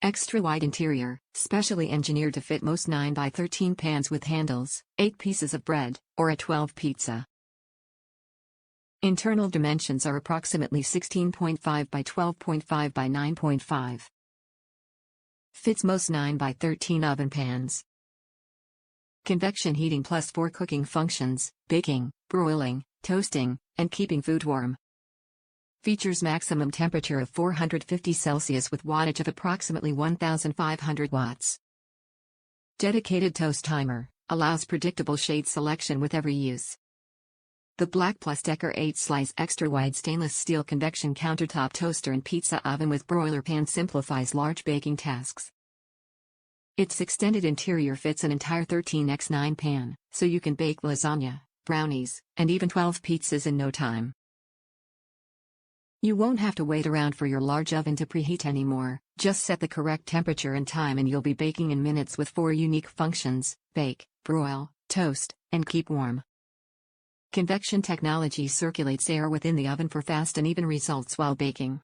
Extra wide interior, specially engineered to fit most 9 by 13 pans with handles, 8 pieces of bread, or a 12 pizza. Internal dimensions are approximately 16.5 by 12.5 by 9.5. Fits most 9 by 13 oven pans. Convection heating plus 4 cooking functions: baking, broiling, toasting, and keeping food warm. Features maximum temperature of 450 Celsius with wattage of approximately 1500 watts. Dedicated toast timer, allows predictable shade selection with every use. The BLACK+DECKER 8-slice extra-wide stainless steel convection countertop toaster and pizza oven with broiler pan simplifies large baking tasks. Its extended interior fits an entire 13x9 pan, so you can bake lasagna, brownies, and even 12 pizzas in no time. You won't have to wait around for your large oven to preheat anymore. Just set the correct temperature and time and you'll be baking in minutes with 4 unique functions: bake, broil, toast, and keep warm. Convection technology circulates air within the oven for fast and even results while baking.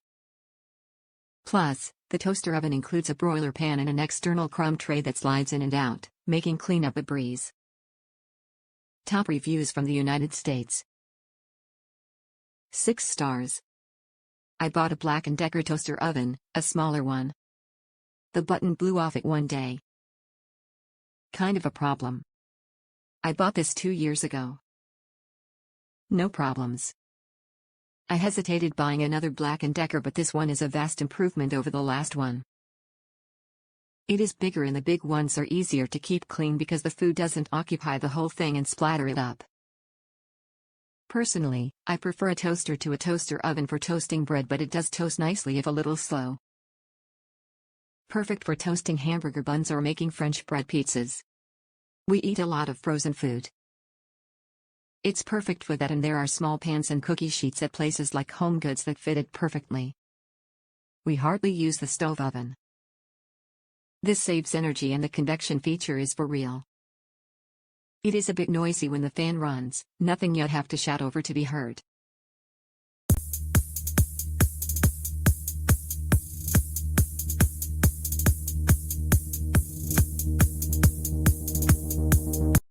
Plus, the toaster oven includes a broiler pan and an external crumb tray that slides in and out, making cleanup a breeze. Top reviews from the United States. 6 stars. I bought a BLACK+DECKER toaster oven, a smaller one. The button blew off it one day. Kind of a problem. I bought this 2 years ago. No problems. I hesitated buying another BLACK+DECKER, but this one is a vast improvement over the last one. It is bigger and the big ones are easier to keep clean because the food doesn't occupy the whole thing and splatter it up. Personally, I prefer a toaster to a toaster oven for toasting bread, but it does toast nicely if a little slow. Perfect for toasting hamburger buns or making French bread pizzas. We eat a lot of frozen food. It's perfect for that, and there are small pans and cookie sheets at places like Home Goods that fit it perfectly. We hardly use the stove oven. This saves energy and the convection feature is for real. It is a bit noisy when the fan runs, nothing you'd have to shout over to be heard.